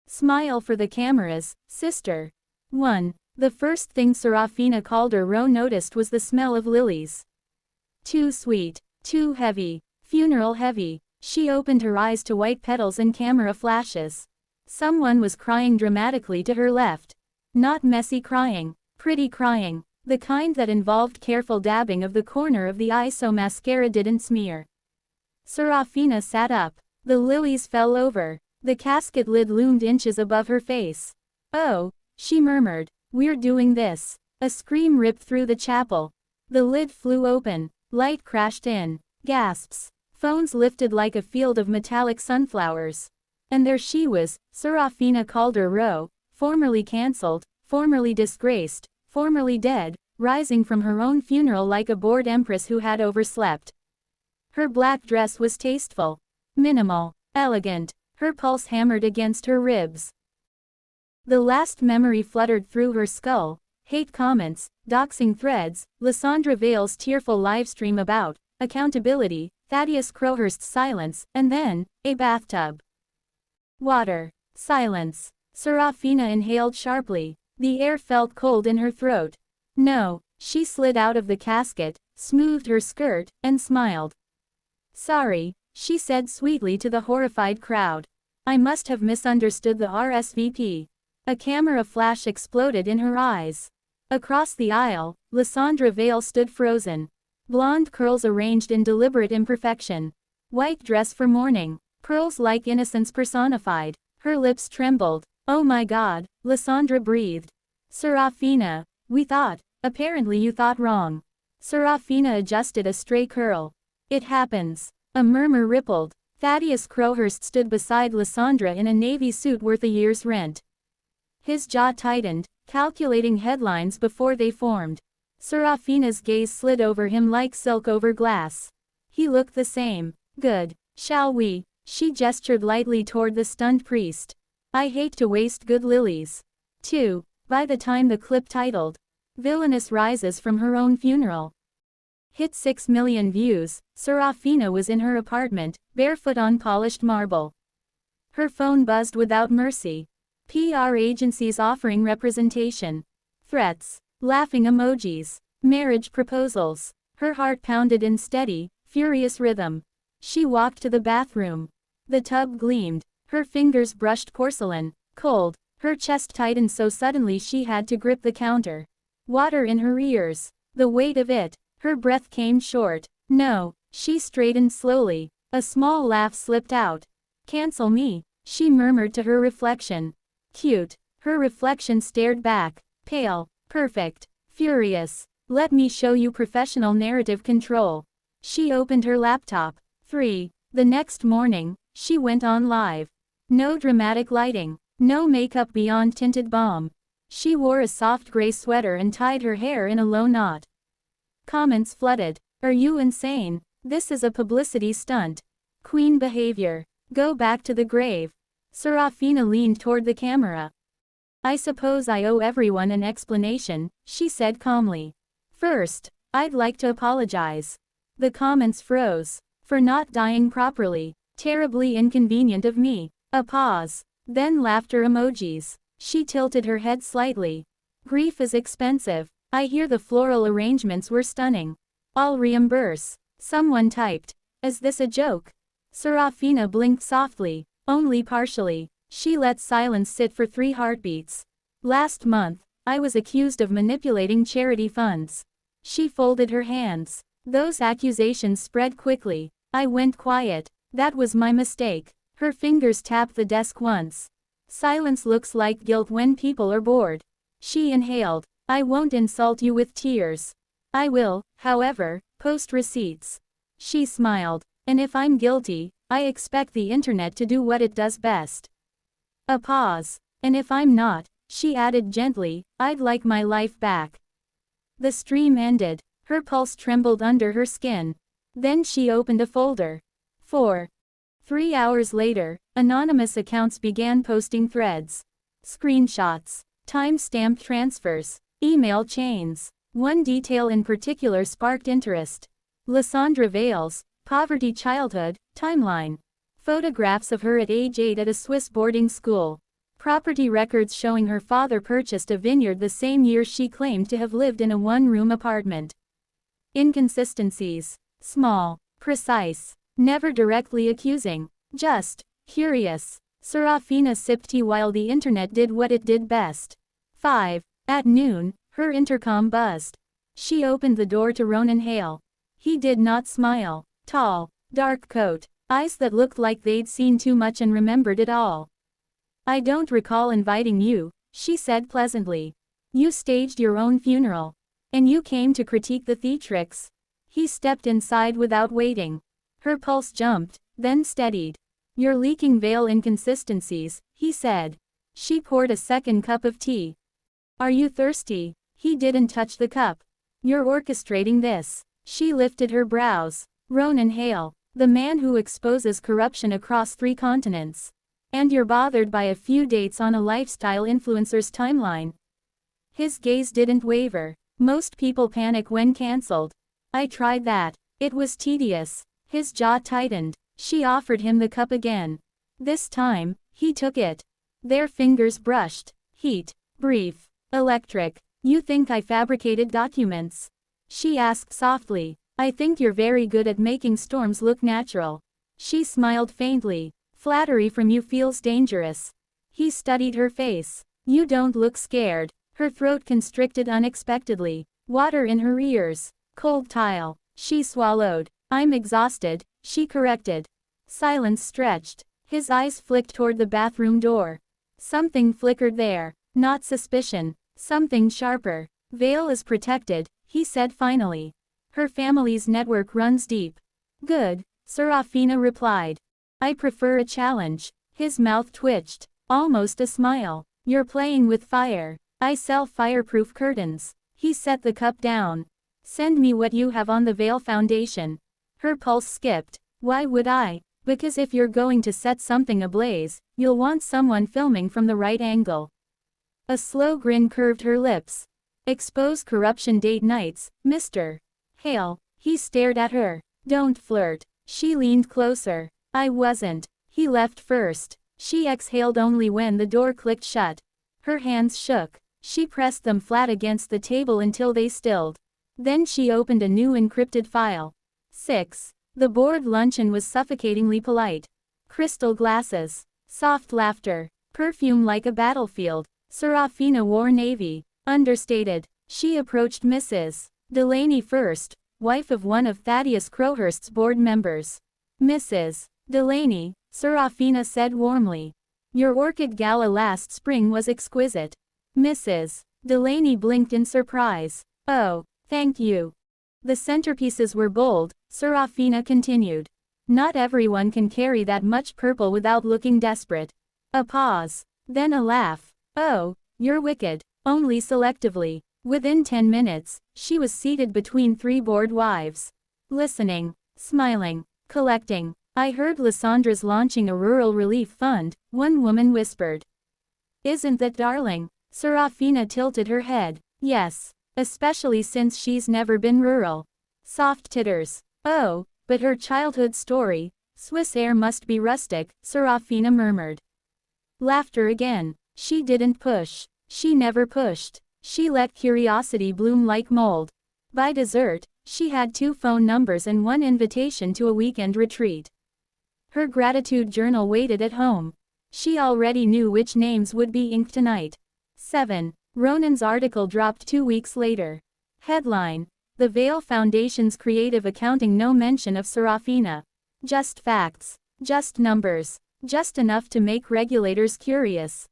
Smile for the cameras, sister. 1. The first thing Seraphina Calder Rowe noticed was the smell of lilies. Too sweet, too heavy, funeral heavy. She opened her eyes to white petals and camera flashes. Someone was crying dramatically to her left. Not messy crying, pretty crying, the kind that involved careful dabbing of the corner of the eye so mascara didn't smear. Seraphina sat up. The lilies fell over. The casket lid loomed inches above her face. Oh, she murmured, we're doing this. A scream ripped through the chapel. The lid flew open. Light crashed in. Gasps. Phones lifted like a field of metallic sunflowers. And there she was, Seraphina Calder Rowe, formerly cancelled, formerly disgraced, formerly dead, rising from her own funeral like a bored empress who had overslept. Her black dress was tasteful, minimal, elegant, her pulse hammered against her ribs. The last memory fluttered through her skull: hate comments, doxing threads, Lysandra Vale's tearful livestream about accountability, Thaddeus Crowhurst's silence, and then, a bathtub. Water. Silence. Seraphina inhaled sharply. The air felt cold in her throat. No, she slid out of the casket, smoothed her skirt, and smiled. Sorry, she said sweetly to the horrified crowd. I must have misunderstood the RSVP. A camera flash exploded in her eyes. Across the aisle, Lysandra Vale stood frozen. Blonde curls arranged in deliberate imperfection. White dress for mourning. Pearls like innocence personified. Her lips trembled. Oh my God, Lysandra breathed. Seraphina, we thought. Apparently you thought wrong. Seraphina adjusted a stray curl. It happens. A murmur rippled. Thaddeus Crowhurst stood beside Lysandra in a navy suit worth a year's rent. His jaw tightened, calculating headlines before they formed. Seraphina's gaze slid over him like silk over glass. He looked the same. Good. Shall we? She gestured lightly toward the stunned priest. I hate to waste good lilies. 2. By the time the clip titled, Villainous Rises from Her Own Funeral hit 6 million views, Seraphina was in her apartment, barefoot on polished marble. Her phone buzzed without mercy. PR agencies offering representation. Threats. Laughing emojis. Marriage proposals. Her heart pounded in steady, furious rhythm. She walked to the bathroom. The tub gleamed. Her fingers brushed porcelain. Cold. Her chest tightened so suddenly she had to grip the counter. Water in her ears. The weight of it. Her breath came short. No. She straightened slowly. A small laugh slipped out. Cancel me, she murmured to her reflection. Cute. Her reflection stared back. Pale. Perfect. Furious. Let me show you professional narrative control. She opened her laptop. 3. The next morning, she went on live. No dramatic lighting. No makeup beyond tinted balm. She wore a soft gray sweater and tied her hair in a low knot. Comments flooded. Are you insane? This is a publicity stunt. Queen behavior. Go back to the grave. Seraphina leaned toward the camera. I suppose I owe everyone an explanation, she said calmly. First, I'd like to apologize. The comments froze. For not dying properly. Terribly inconvenient of me. A pause. Then laughter emojis. She tilted her head slightly. Grief is expensive. I hear the floral arrangements were stunning. I'll reimburse. Someone typed. Is this a joke? Seraphina blinked softly. Only partially. She let silence sit for 3 heartbeats. Last month, I was accused of manipulating charity funds. She folded her hands. Those accusations spread quickly. I went quiet. That was my mistake. Her fingers tapped the desk once. Silence looks like guilt when people are bored. She inhaled. I won't insult you with tears. I will, however, post receipts. She smiled. And if I'm guilty, I expect the internet to do what it does best. A pause. And if I'm not, she added gently, I'd like my life back. The stream ended. Her pulse trembled under her skin. Then she opened a folder. 4. 3 hours later, anonymous accounts began posting threads. Screenshots. Time-stamped transfers. Email chains. One detail in particular sparked interest. Lysandra Vale's poverty childhood timeline. Photographs of her at age 8 at a Swiss boarding school. Property records showing her father purchased a vineyard the same year she claimed to have lived in a one-room apartment. Inconsistencies. Small. Precise. Never directly accusing. Just. Curious. Seraphina sipped tea while the internet did what it did best. 5. At noon, her intercom buzzed. She opened the door to Ronan Hale. He did not smile. Tall. Dark coat. Eyes that looked like they'd seen too much and remembered it all. I don't recall inviting you, she said pleasantly. You staged your own funeral. And you came to critique the theatrics. He stepped inside without waiting. Her pulse jumped, then steadied. You're leaking veil inconsistencies, he said. She poured a second cup of tea. Are you thirsty? He didn't touch the cup. You're orchestrating this. She lifted her brows. Ronan Hale, the man who exposes corruption across 3 continents. And you're bothered by a few dates on a lifestyle influencer's timeline. His gaze didn't waver. Most people panic when cancelled. I tried that. It was tedious. His jaw tightened. She offered him the cup again. This time, he took it. Their fingers brushed. Heat. Brief. Electric. You think I fabricated documents? She asked softly. I think you're very good at making storms look natural. She smiled faintly. Flattery from you feels dangerous. He studied her face. You don't look scared. Her throat constricted unexpectedly. Water in her ears. Cold tile. She swallowed. I'm exhausted, she corrected. Silence stretched. His eyes flicked toward the bathroom door. Something flickered there. Not suspicion. Something sharper. Vale is protected, he said finally. Her family's network runs deep. Good, Seraphina replied. I prefer a challenge. His mouth twitched. Almost a smile. You're playing with fire. I sell fireproof curtains. He set the cup down. Send me what you have on the Vale Foundation. Her pulse skipped. Why would I? Because if you're going to set something ablaze, you'll want someone filming from the right angle. A slow grin curved her lips. Expose corruption date nights, Mr. Hale. He stared at her. Don't flirt. She leaned closer. I wasn't. He left first. She exhaled only when the door clicked shut. Her hands shook. She pressed them flat against the table until they stilled. Then she opened a new encrypted file. 6. The board luncheon was suffocatingly polite. Crystal glasses. Soft laughter. Perfume like a battlefield. Seraphina wore navy. Understated. She approached Mrs. Delaney first, wife of one of Thaddeus Crowhurst's board members. Mrs. Delaney, Seraphina said warmly. Your orchid gala last spring was exquisite. Mrs. Delaney blinked in surprise. Oh, thank you. The centerpieces were bold, Seraphina continued. Not everyone can carry that much purple without looking desperate. A pause. Then a laugh. Oh, you're wicked. Only selectively. Within 10 minutes, she was seated between 3 bored wives. Listening. Smiling. Collecting. I heard Lysandra's launching a rural relief fund, one woman whispered. Isn't that darling? Seraphina tilted her head. Yes. Especially since she's never been rural. Soft titters. Oh, but her childhood story, Swiss air must be rustic, Seraphina murmured. Laughter again. She didn't push. She never pushed. She let curiosity bloom like mold. By dessert, she had 2 phone numbers and 1 invitation to a weekend retreat. Her gratitude journal waited at home. She already knew which names would be inked tonight. 7. Ronan's article dropped 2 weeks later. Headline. The Vale Foundation's creative accounting, no mention of Seraphina. Just facts. Just numbers. Just enough to make regulators curious.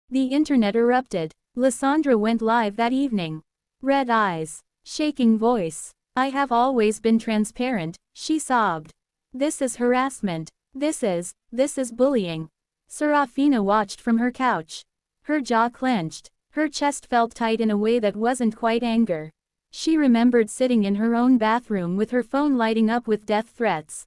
The internet erupted. Lysandra went live that evening. Red eyes. Shaking voice. I have always been transparent, she sobbed. This is harassment. This is bullying. Seraphina watched from her couch. Her jaw clenched. Her chest felt tight in a way that wasn't quite anger. She remembered sitting in her own bathroom with her phone lighting up with death threats.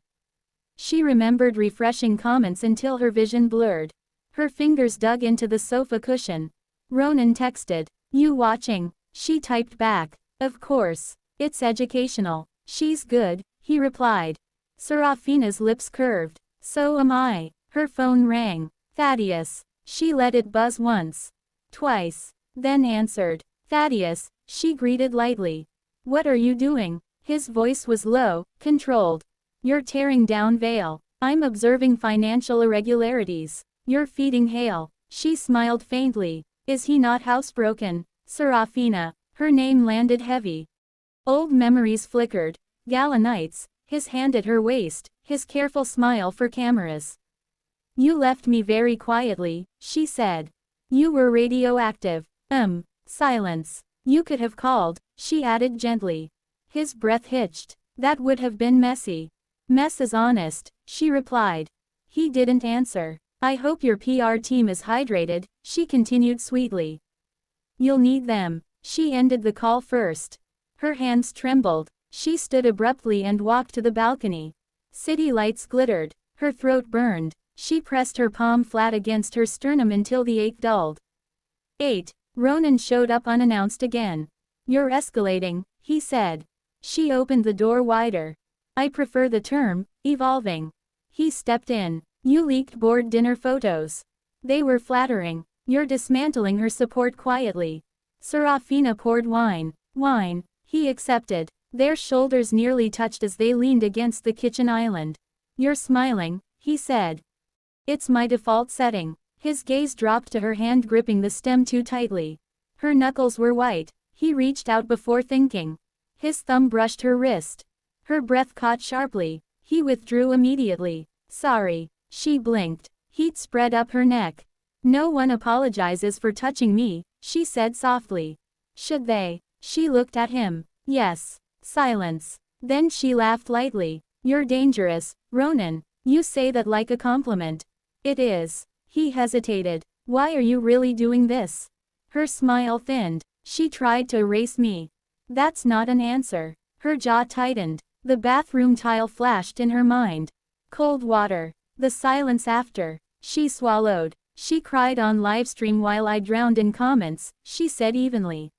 She remembered refreshing comments until her vision blurred. Her fingers dug into the sofa cushion. Ronan texted, "You watching?" She typed back, "Of course. It's educational." "She's good," he replied. Seraphina's lips curved. "So am I." Her phone rang. Thaddeus. She let it buzz once. Twice. Then answered. Thaddeus, she greeted lightly. What are you doing? His voice was low, controlled. You're tearing down Vale. I'm observing financial irregularities. You're feeding Hale. She smiled faintly. Is he not housebroken? Seraphina. Her name landed heavy. Old memories flickered. Gala nights, his hand at her waist, his careful smile for cameras. You left me very quietly, she said. You were radioactive. Silence. You could have called, she added gently. His breath hitched. That would have been messy. Mess is honest, she replied. He didn't answer. I hope your PR team is hydrated, she continued sweetly. You'll need them. She ended the call first. Her hands trembled. She stood abruptly and walked to the balcony. City lights glittered. Her throat burned. She pressed her palm flat against her sternum until the ache dulled. 8. Ronan showed up unannounced again. You're escalating, he said. She opened the door wider. I prefer the term, evolving. He stepped in. You leaked board dinner photos. They were flattering. You're dismantling her support quietly. Seraphina poured wine. Wine. He accepted. Their shoulders nearly touched as they leaned against the kitchen island. You're smiling, he said. It's my default setting. His gaze dropped to her hand gripping the stem too tightly. Her knuckles were white. He reached out before thinking. His thumb brushed her wrist. Her breath caught sharply. He withdrew immediately. Sorry. She blinked. Heat spread up her neck. No one apologizes for touching me, she said softly. Should they? She looked at him. Yes. Silence. Then she laughed lightly. You're dangerous, Ronan. You say that like a compliment. It is. He hesitated. Why are you really doing this? Her smile thinned. She tried to erase me. That's not an answer. Her jaw tightened. The bathroom tile flashed in her mind. Cold water. The silence after. She swallowed. She cried on livestream while I drowned in comments, she said evenly.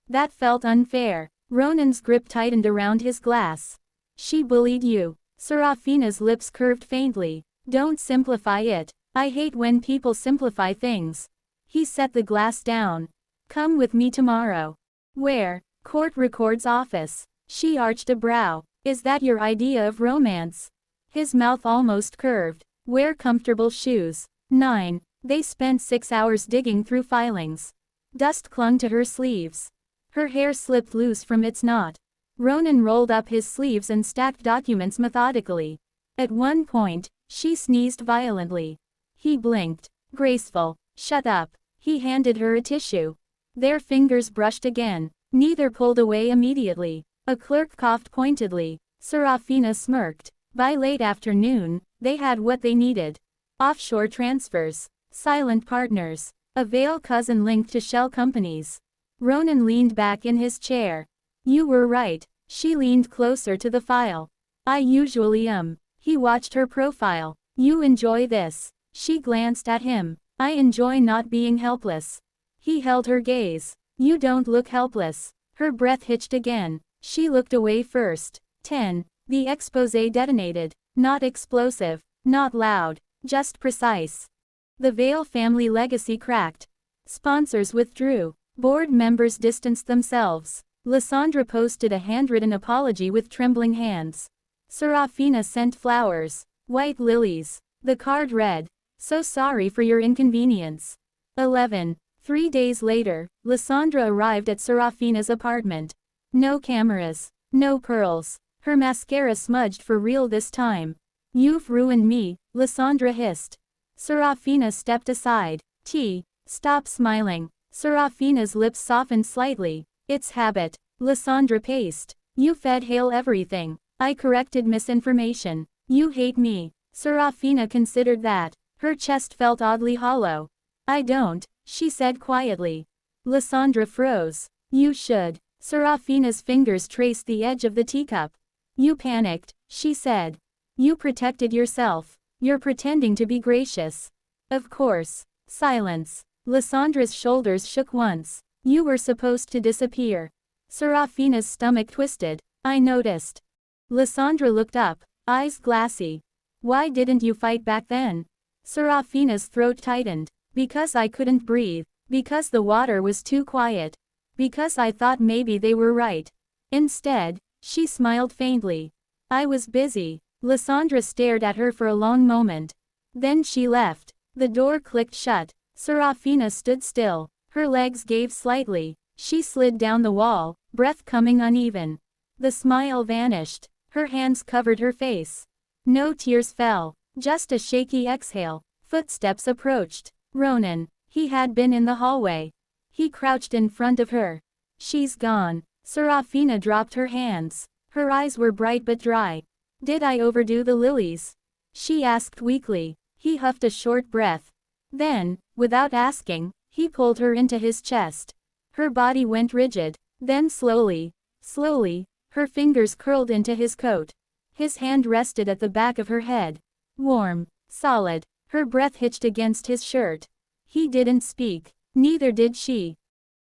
That felt unfair. Ronan's grip tightened around his glass. She bullied you. Seraphina's lips curved faintly. Don't simplify it. I hate when people simplify things. He set the glass down. Come with me tomorrow. Where? Court records office. She arched a brow. Is that your idea of romance? His mouth almost curved. Wear comfortable shoes. 9. They spent 6 hours digging through filings. Dust clung to her sleeves. Her hair slipped loose from its knot. Ronan rolled up his sleeves and stacked documents methodically. At one point, she sneezed violently. He blinked. Graceful. Shut up. He handed her a tissue. Their fingers brushed again. Neither pulled away immediately. A clerk coughed pointedly. Seraphina smirked. By late afternoon, they had what they needed. Offshore transfers. Silent partners. A Vale cousin linked to shell companies. Ronan leaned back in his chair. You were right. She leaned closer to the file. I usually am. He watched her profile. You enjoy this. She glanced at him. I enjoy not being helpless. He held her gaze. You don't look helpless. Her breath hitched again. She looked away first. 10. The exposé detonated. Not explosive. Not loud. Just precise. The Vale family legacy cracked. Sponsors withdrew. Board members distanced themselves. Lysandra posted a handwritten apology with trembling hands. Seraphina sent flowers. White lilies. The card read, so sorry for your inconvenience. 11. 3 days later, Lysandra arrived at Seraphina's apartment. No cameras. No pearls. Her mascara smudged for real this time. You've ruined me, Lysandra hissed. Seraphina stepped aside. Stop smiling. Seraphina's lips softened slightly. It's habit. Lysandra paced. You fed Hale everything. I corrected misinformation. You hate me. Seraphina considered that. Her chest felt oddly hollow. I don't, she said quietly. Lysandra froze. You should. Seraphina's fingers traced the edge of the teacup. You panicked, she said. You protected yourself. You're pretending to be gracious. Of course. Silence. Lysandra's shoulders shook once. You were supposed to disappear. Seraphina's stomach twisted. I noticed. Lysandra looked up, eyes glassy. Why didn't you fight back then? Seraphina's throat tightened. Because I couldn't breathe. Because the water was too quiet. Because I thought maybe they were right. Instead, she smiled faintly. I was busy. Lysandra stared at her for a long moment. Then she left. The door clicked shut. Seraphina stood still. Her legs gave slightly. She slid down the wall, breath coming uneven. The smile vanished. Her hands covered her face. No tears fell. Just a shaky exhale. Footsteps approached. Ronan. He had been in the hallway. He crouched in front of her. She's gone. Seraphina dropped her hands. Her eyes were bright but dry. Did I overdo the lilies? She asked weakly. He huffed a short breath. Then, without asking, he pulled her into his chest. Her body went rigid. Then slowly, her fingers curled into his coat. His hand rested at the back of her head. Warm, solid. Her breath hitched against his shirt. He didn't speak. Neither did she.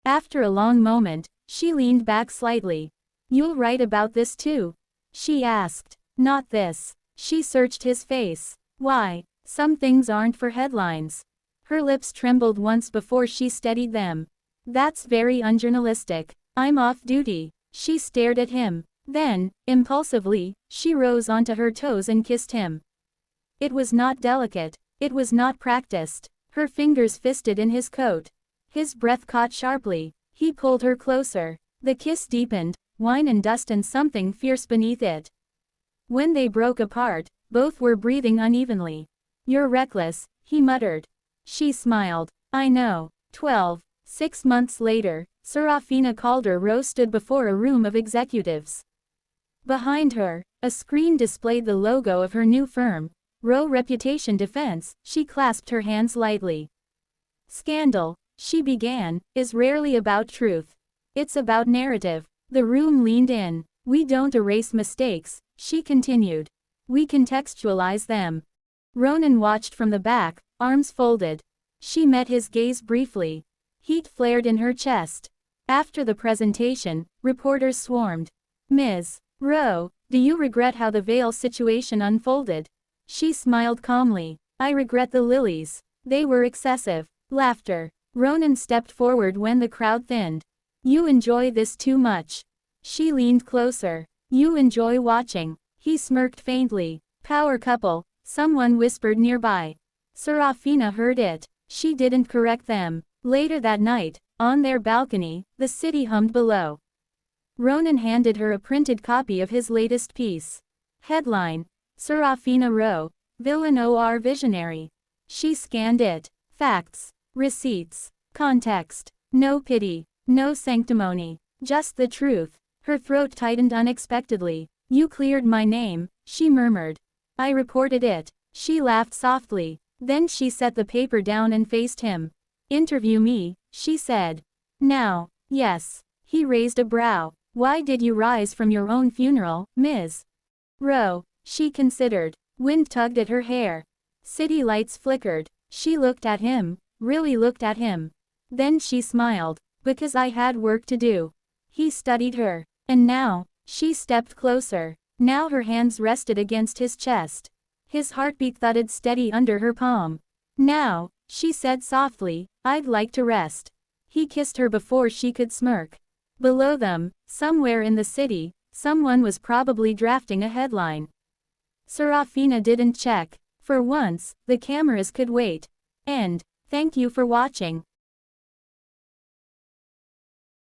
After a long moment, she leaned back slightly. You'll write about this too? She asked. Not this. She searched his face. Why? Some things aren't for headlines. Her lips trembled once before she steadied them. That's very unjournalistic. I'm off duty. She stared at him. Then, impulsively, she rose onto her toes and kissed him. It was not delicate. It was not practiced. Her fingers fisted in his coat. His breath caught sharply. He pulled her closer. The kiss deepened, wine and dust and something fierce beneath it. When they broke apart, both were breathing unevenly. You're reckless, he muttered. She smiled. I know. 6 months later, Seraphina Calder Rowe stood before a room of executives. Behind her, a screen displayed the logo of her new firm, Rowe Reputation Defense. She clasped her hands lightly. Scandal, she began, is rarely about truth. It's about narrative. The room leaned in. We don't erase mistakes, she continued. We contextualize them. Ronan watched from the back, arms folded. She met his gaze briefly. Heat flared in her chest. After the presentation, reporters swarmed. Ms. Rowe, do you regret how the Vale situation unfolded? She smiled calmly. I regret the lilies. They were excessive. Laughter. Ronan stepped forward when the crowd thinned. You enjoy this too much. She leaned closer. You enjoy watching. He smirked faintly. Power couple, someone whispered nearby. Seraphina heard it. She didn't correct them. Later that night, on their balcony, the city hummed below. Ronan handed her a printed copy of his latest piece. Headline: Seraphina Rowe, Villain or Visionary. She scanned it. Facts. Receipts. Context. No pity. No sanctimony. Just the truth. Her throat tightened unexpectedly. You cleared my name, she murmured. I reported it. She laughed softly. Then she set the paper down and faced him. Interview me, she said. Now. Yes. He raised a brow. Why did you rise from your own funeral, Ms. Rowe? She considered. Wind tugged at her hair. City lights flickered. She looked at him, really looked at him. Then she smiled. Because I had work to do. He studied her. And now, she stepped closer. Now her hands rested against his chest. His heartbeat thudded steady under her palm. Now, she said softly, I'd like to rest. He kissed her before she could smirk. Below them, somewhere in the city, someone was probably drafting a headline. Seraphina didn't check. For once, the cameras could wait. And, thank you for watching.